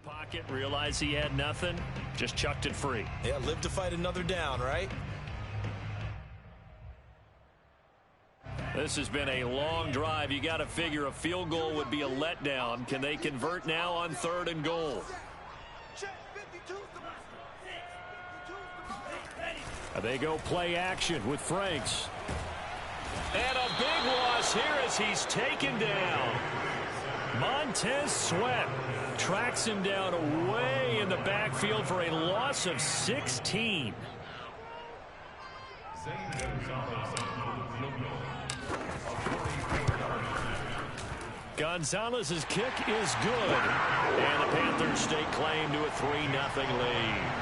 Pocket, realized he had nothing, just chucked it free. Yeah, live to fight another down, right? This has been a long drive. You got to figure a field goal would be a letdown. Can they convert now on 3rd and goal? They go play action with Franks. And a big loss here as he's taken down. Montez Sweat tracks him down away in the backfield for a loss of 16. Gonzalez's kick is good. And the Panthers stake claim to a 3-0 lead.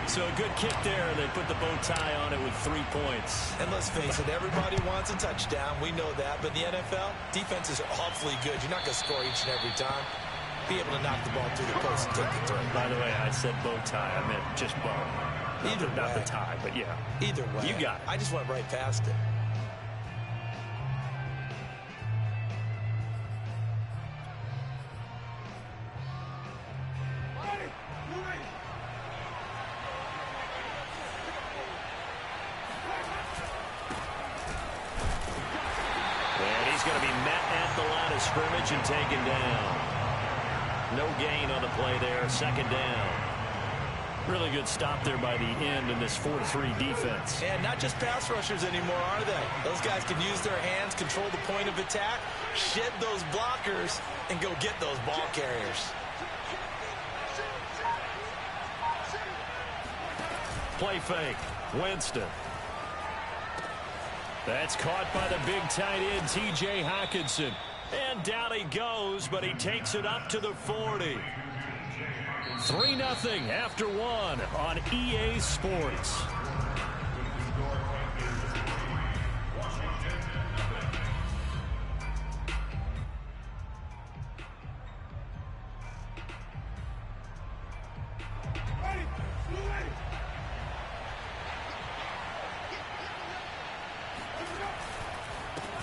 So a good kick there. They put the bow tie on it with 3 points. And let's face it, everybody wants a touchdown. We know that. But in the NFL, defenses are awfully good. You're not going to score each and every time. Be able to knock the ball through the post and take the throw. By the way, I said bow tie. I meant just bow. Either not way. the tie, but yeah. Either way. You got it. I just went right past it. Scrimmage and taken down. No gain on the play there. 2nd down. Really good stop there by the end in this 4-3 defense. And not just pass rushers anymore, are they? Those guys can use their hands, control the point of attack, shed those blockers, and go get those ball carriers. Play fake. Winston. That's caught by the big tight end, T.J. Hockenson. And down he goes, but he takes it up to the 40. 3-0 after 1 on EA Sports.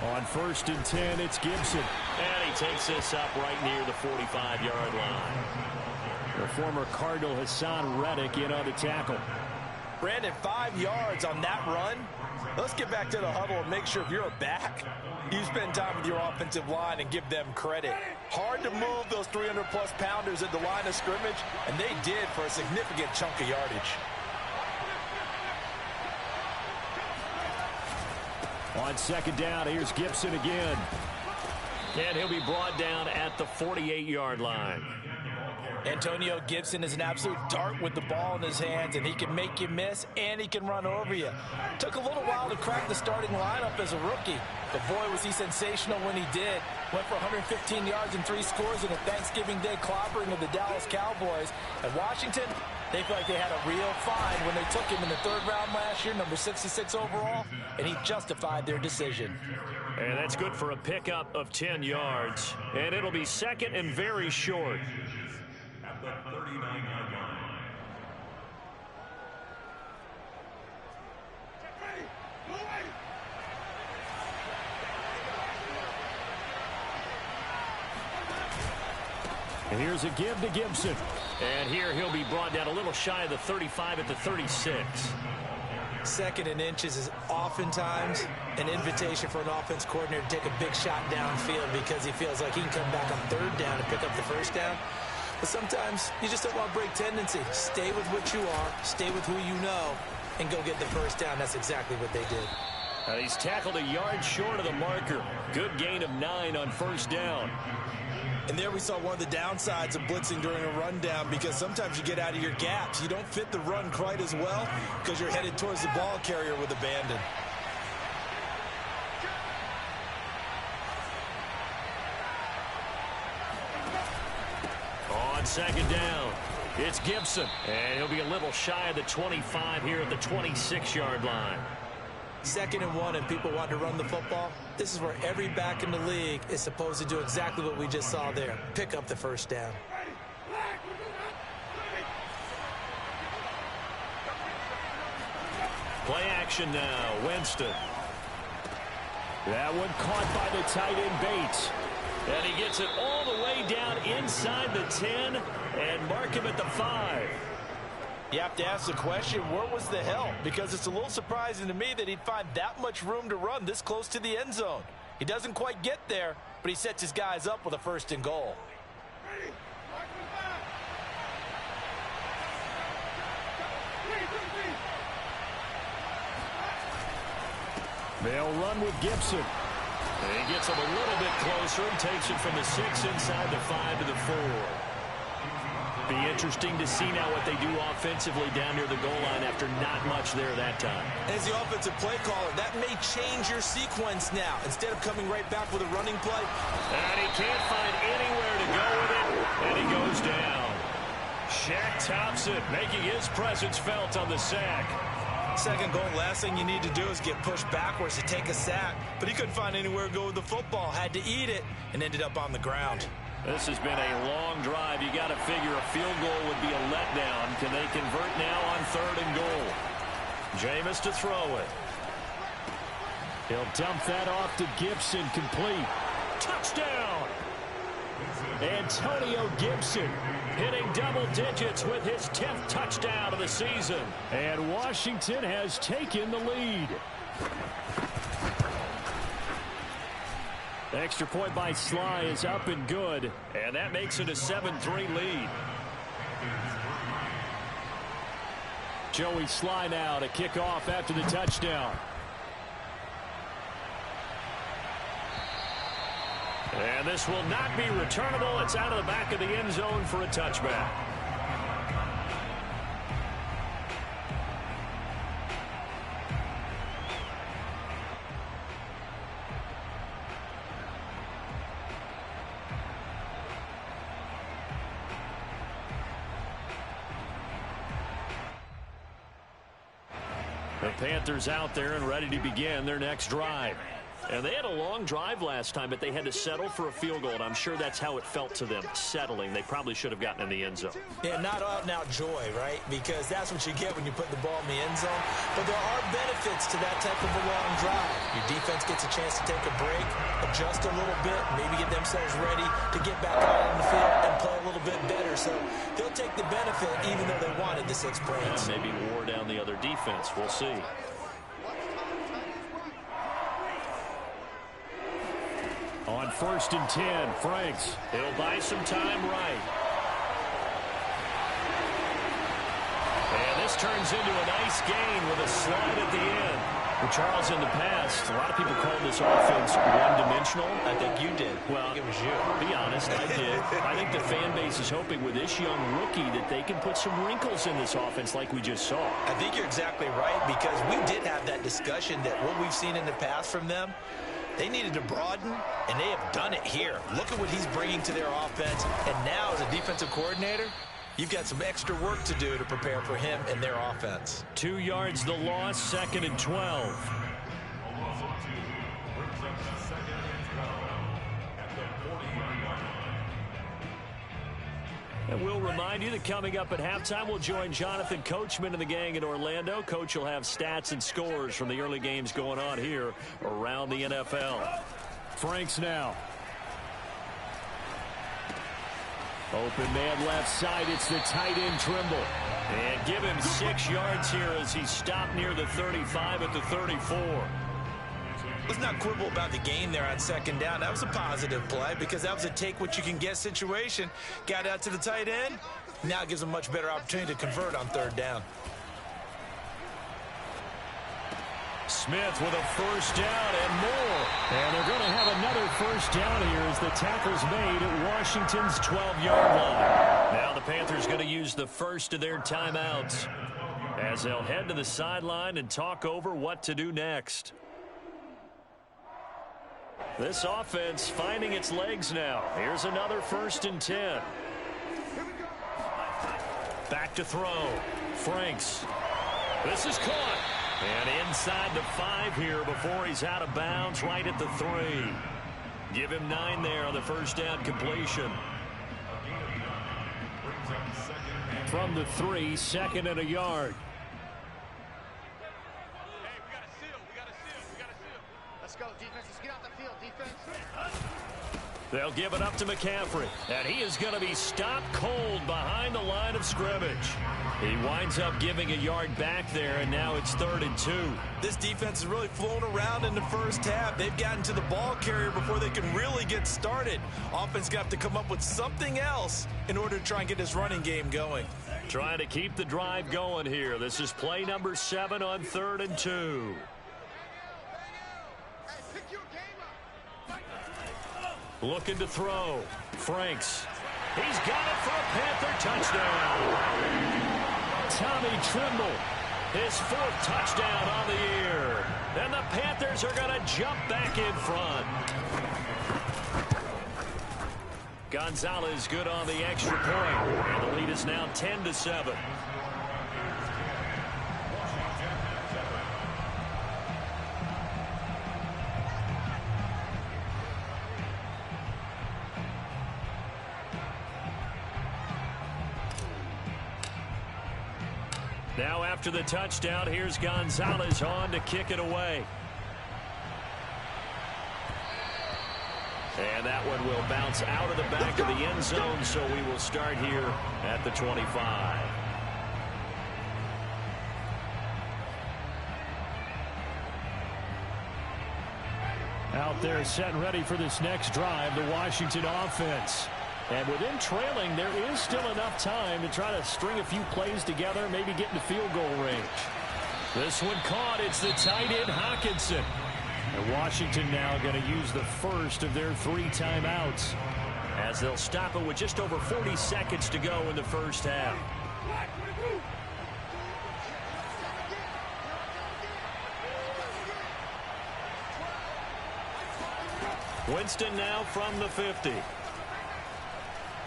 On 1st and 10, it's Gibson. And he takes this up right near the 45-yard line. The former Cardinal Hassan Reddick in on the tackle. Brandon, 5 yards on that run. Let's get back to the huddle and make sure if you're a back, you spend time with your offensive line and give them credit. Hard to move those 300-plus pounders at the line of scrimmage, and they did for a significant chunk of yardage. On 2nd down, here's Gibson again. And he'll be brought down at the 48-yard line. Antonio Gibson is an absolute dart with the ball in his hands, and he can make you miss, and he can run over you. Took a little while to crack the starting lineup as a rookie, but boy, was he sensational when he did. Went for 115 yards and 3 scores in a Thanksgiving Day clobbering of the Dallas Cowboys. And Washington, they feel like they had a real find when they took him in the 3rd round last year, number 66 overall, and he justified their decision. And that's good for a pickup of 10 yards. And it'll be 2nd and very short. At the 39-yard line. And here's a give to Gibson. And here he'll be brought down a little shy of the 35 at the 36. 2nd and inches is oftentimes an invitation for an offense coordinator to take a big shot downfield because he feels like he can come back on 3rd down and pick up the 1st down. But sometimes you just don't want to break tendency. Stay with what you are, stay with who you know, and go get the 1st down. That's exactly what they did. He's tackled a yard short of the marker. Good gain of 9 on 1st down. And there we saw one of the downsides of blitzing during a rundown, because sometimes you get out of your gaps. You don't fit the run quite as well because you're headed towards the ball carrier with abandon. On 2nd down, it's Gibson. And he'll be a little shy of the 25 here at the 26-yard line. 2nd and 1, and people want to run the football. This is where every back in the league is supposed to do exactly what we just saw there. Pick up the 1st down. Play action now. Winston. That one caught by the tight end Bates. And he gets it all the way way down inside the 10 and mark him at the 5. You have to ask the question, where was the help? Because it's a little surprising to me that he'd find that much room to run this close to the end zone. He doesn't quite get there, but he sets his guys up with a 1st and goal. They'll run with Gibson. And he gets him a little bit closer and takes it from the 6 inside the 5 to the 4. Be interesting to see now what they do offensively down near the goal line after not much there that time. As the offensive play caller, that may change your sequence now. Instead of coming right back with a running play. And he can't find anywhere to go with it, and he goes down. Shaq Thompson making his presence felt on the sack. 2nd goal, last thing you need to do is get pushed backwards to take a sack. But he couldn't find anywhere to go with the football. Had to eat it and ended up on the ground. This has been a long drive. You got to figure a field goal would be a letdown. Can they convert now on 3rd and goal? Jameis to throw it. He'll dump that off to Gibson, complete. Touchdown! Antonio Gibson hitting double digits with his 10th touchdown of the season. And Washington has taken the lead. The extra point by Sly is up and good, and that makes it a 7-3 lead. Joey Sly now to kick off after the touchdown. And this will not be returnable. It's out of the back of the end zone for a touchback. The Panthers out there and ready to begin their next drive. And they had a long drive last time, but they had to settle for a field goal, and I'm sure that's how it felt to them, settling. They probably should have gotten in the end zone. Yeah, not out-and-out joy, right? Because that's what you get when you put the ball in the end zone. But there are benefits to that type of a long drive. Your defense gets a chance to take a break, adjust a little bit, maybe get themselves ready to get back out on the field and play a little bit better. So they'll take the benefit even though they wanted the 6 points. Maybe wore down the other defense. We'll see. On 1st and 10, Franks. He'll buy some time right. And this turns into a nice gain with a slide at the end. Well, Charles, in the past, a lot of people called this offense one-dimensional. I think you did. Well, I think it was you. Be honest, I did. I think the fan base is hoping with this young rookie that they can put some wrinkles in this offense like we just saw. I think you're exactly right, because we did have that discussion that what we've seen in the past from them, they needed to broaden, and they have done it here. Look at what he's bringing to their offense. And now, as a defensive coordinator, you've got some extra work to do to prepare for him and their offense. 2 yards the loss, 2nd and 12. And we'll remind you that coming up at halftime, we'll join Jonathan Coachman and the gang in Orlando. Coach will have stats and scores from the early games going on here around the NFL. Franks now. Open man left side. It's the tight end Trimble. And give him 6 yards here as he stopped near the 35 at the 34. Let's not quibble about the gain there on 2nd down. That was a positive play because that was a take-what-you-can-get situation. Got out to the tight end. Now gives him a much better opportunity to convert on 3rd down. Smith with a 1st down and more. And they're going to have another 1st down here as the tackle's made at Washington's 12-yard line. Now the Panthers going to use the first of their timeouts as they'll head to the sideline and talk over what to do next. This offense finding its legs now. Here's another 1st and 10. Back to throw. Franks. This is caught. And inside the 5 here before he's out of bounds right at the 3. Give him 9 there on the 1st down completion. From the 3, 2nd and a yard. Let's go, defense. Let's get out the field, defense. They'll give it up to McCaffrey, and he is going to be stopped cold behind the line of scrimmage. He winds up giving a yard back there, and now it's 3rd and 2. This defense is really flown around in the first half. They've gotten to the ball carrier before they can really get started. Offense got to come up with something else in order to try and get this running game going. Trying to keep the drive going here. This is play number 7 on 3rd and 2. Looking to throw. Franks. He's got it for a Panther touchdown. Tommy Trimble, his 4th touchdown on the year. And the Panthers are going to jump back in front. Gonzalez good on the extra point. And the lead is now 10-7. Now after the touchdown, here's Gonzalez on to kick it away. And that one will bounce out of the back of the end zone, so we will start here at the 25. Out there set and ready for this next drive, the Washington offense. And with them trailing, there is still enough time to try to string a few plays together, maybe get into field goal range. This one caught. It's the tight end, Hockenson. And Washington now going to use the first of their 3 timeouts, as they'll stop it with just over 40 seconds to go in the first half. Winston now from the 50.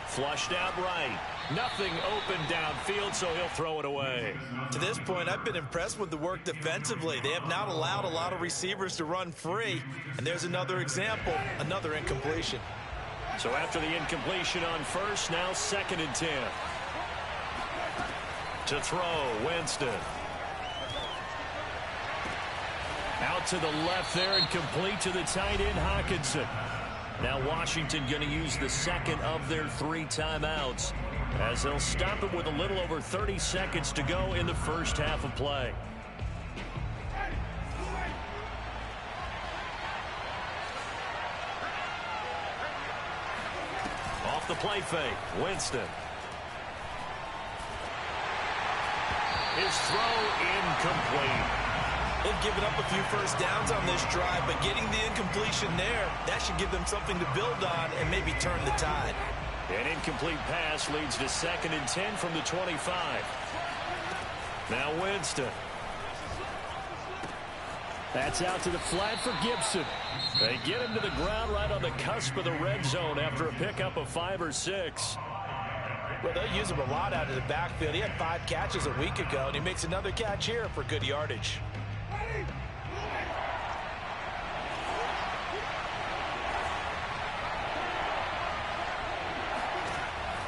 Flushed out right. Nothing open downfield, so he'll throw it away. To this point, I've been impressed with the work defensively. They have not allowed a lot of receivers to run free. And there's another example, another incompletion. So after the incompletion on first, now 2nd and 10. To throw, Winston. Out to the left there and complete to the tight end, Hockenson. Now Washington going to use the 2nd of their 3 timeouts, as they'll stop it with a little over 30 seconds to go in the first half of play. Off the play fake, Winston. His throw incomplete. They've given up a few first downs on this drive, but getting the incompletion there, that should give them something to build on and maybe turn the tide. An incomplete pass leads to 2nd and 10 from the 25. Now Winston. That's out to the flat for Gibson. They get him to the ground right on the cusp of the red zone after a pickup of 5 or 6. Well, they'll use him a lot out of the backfield. He had 5 catches a week ago, and he makes another catch here for good yardage.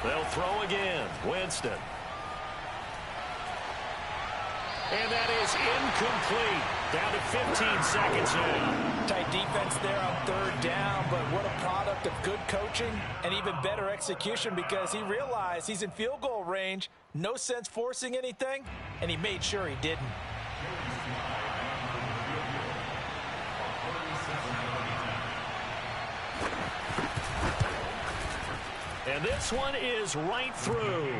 They'll throw again. Winston. And that is incomplete. Down to 15 seconds now. Tight defense there on 3rd down, but what a product of good coaching and even better execution, because he realized he's in field goal range. No sense forcing anything, and he made sure he didn't. And this one is right through.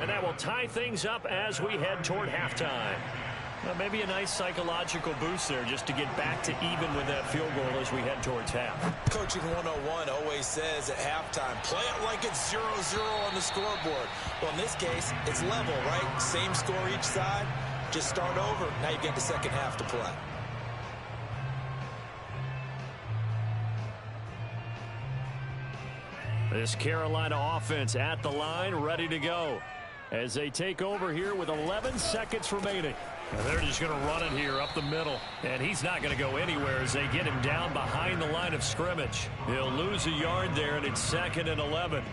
And that will tie things up as we head toward halftime. Well, maybe a nice psychological boost there just to get back to even with that field goal as we head towards half. Coaching 101 always says at halftime, play it like it's 0-0 on the scoreboard. Well, in this case, it's level, right? Same score each side. Just start over. Now you get the second half to play. This Carolina offense at the line, ready to go as they take over here with 11 seconds remaining. And they're just going to run it here up the middle. And he's not going to go anywhere as they get him down behind the line of scrimmage. He'll lose a yard there, and it's 2nd and 11.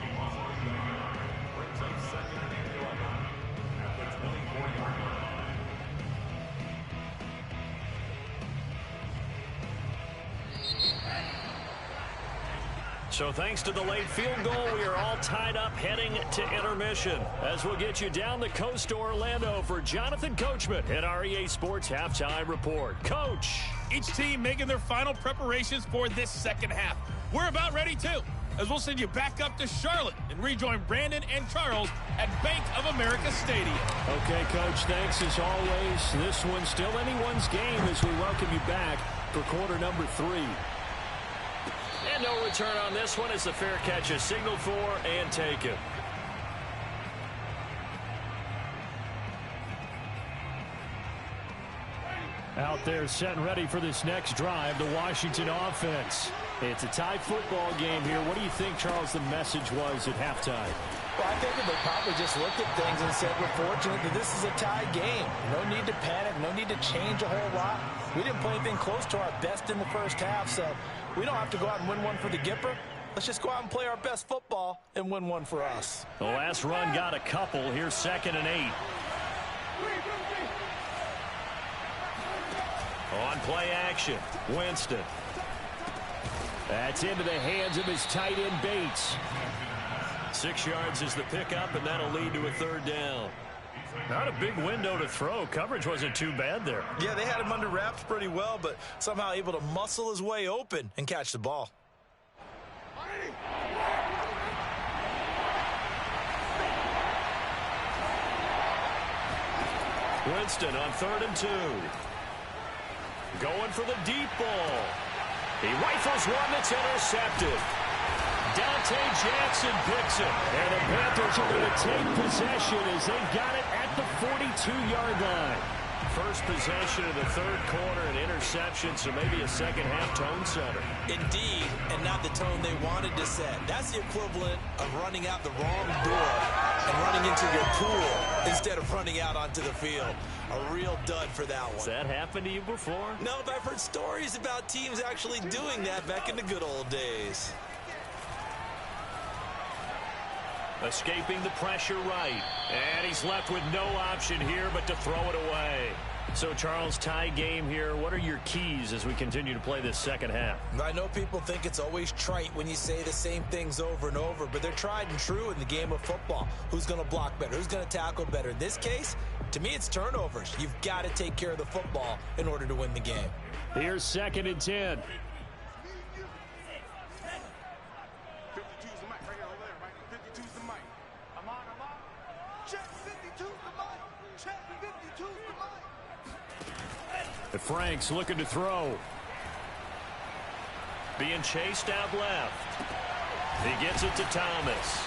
So thanks to the late field goal, we are all tied up heading to intermission. As we'll get you down the coast to Orlando for Jonathan Coachman at our EA Sports Halftime Report. Coach. Each team making their final preparations for this second half. We're about ready too, as we'll send you back up to Charlotte and rejoin Brandon and Charles at Bank of America Stadium. Okay, Coach, thanks as always. This one's still anyone's game as we welcome you back for quarter number 3. And no return on this one as the fair catch is signaled for and taken. Out there set and ready for this next drive, the Washington offense. It's a tie football game here. What do you think, Charles, the message was at halftime? Well, I think they probably just looked at things and said, we're fortunate that this is a tie game. No need to panic, no need to change a whole lot. We didn't play anything close to our best in the first half, so we don't have to go out and win one for the Gipper. Let's just go out and play our best football and win one for us. The last run got a couple. Here's 2nd and 8. On play action, Winston. That's into the hands of his tight end, Bates. 6 yards is the pickup, and that'll lead to a 3rd down. Not a big window to throw. Coverage wasn't too bad there. Yeah, they had him under wraps pretty well, but somehow able to muscle his way open and catch the ball. Winston on 3rd and 2. Going for the deep ball. He rifles one that's intercepted. Dante Jackson picks it. And the Panthers are going to take possession as they've got it at the 42-yard line. First possession of the 3rd quarter, an interception, so maybe a second-half tone setter. Indeed, and not the tone they wanted to set. That's the equivalent of running out the wrong door and running into your pool instead of running out onto the field. A real dud for that one. Has that happened to you before? No, but I've heard stories about teams actually doing that back in the good old days. Escaping the pressure right. And he's left with no option here but to throw it away. So, Charles, tie game here. What are your keys as we continue to play this second half? I know people think it's always trite when you say the same things over and over, but they're tried and true in the game of football. Who's going to block better? Who's going to tackle better? In this case, to me, it's turnovers. You've got to take care of the football in order to win the game. Here's 2nd and 10. Frank's looking to throw. Being chased out left. He gets it to Thomas.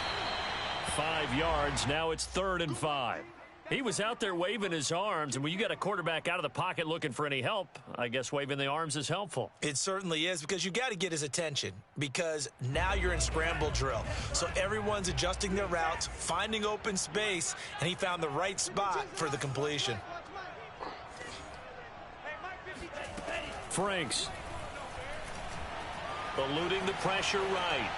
5 yards. Now it's 3rd and 5. He was out there waving his arms, and when you got a quarterback out of the pocket looking for any help, I guess waving the arms is helpful. It certainly is, because you got to get his attention, because now you're in scramble drill. So everyone's adjusting their routes, finding open space, and he found the right spot for the completion. Franks eluding the pressure right.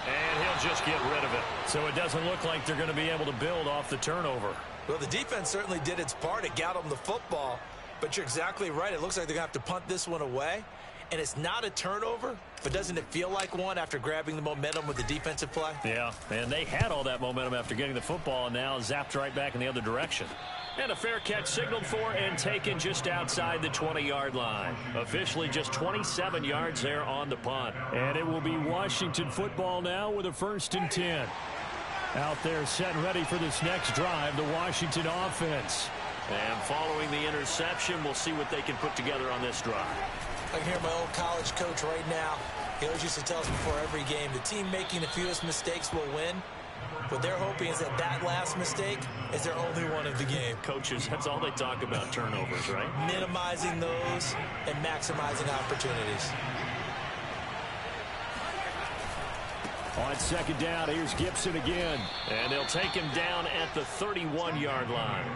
And he'll just get rid of it. So it doesn't look like they're going to be able to build off the turnover. Well, the defense certainly did its part. It got them the football. But you're exactly right. It looks like they're going to have to punt this one away. And it's not a turnover, but doesn't it feel like one after grabbing the momentum with the defensive play? Yeah, and they had all that momentum after getting the football and now zapped right back in the other direction. And a fair catch signaled for and taken just outside the 20-yard line. Officially just 27 yards there on the punt. And it will be Washington football now with a 1st and 10. Out there set and ready for this next drive, the Washington offense. And following the interception, we'll see what they can put together on this drive. I can hear my old college coach right now. He always used to tell us before every game, the team making the fewest mistakes will win. What they're hoping is that that last mistake is their only one of the game. Coaches, that's all they talk about, turnovers, right? Minimizing those and maximizing opportunities. On 2nd down, here's Gibson again. And they'll take him down at the 31-yard line.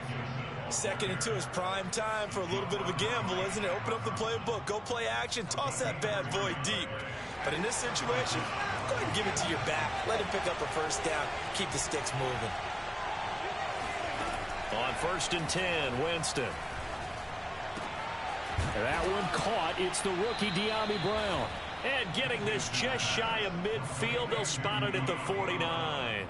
2nd and 2 is prime time for a little bit of a gamble, isn't it? Open up the playbook, go play action, toss that bad boy deep. But in this situation, go ahead and give it to your back. Let him pick up a 1st down. Keep the sticks moving. On 1st and 10, Winston. That one caught. It's the rookie De'Ami Brown. And getting this just shy of midfield, they'll spot it at the 49.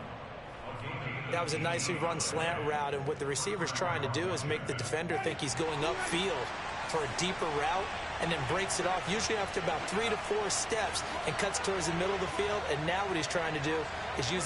That was a nicely run slant route, and what the receiver's trying to do is make the defender think he's going upfield for a deeper route, and then breaks it off, usually after about 3 to 4 steps, and cuts towards the middle of the field. And now what he's trying to do is use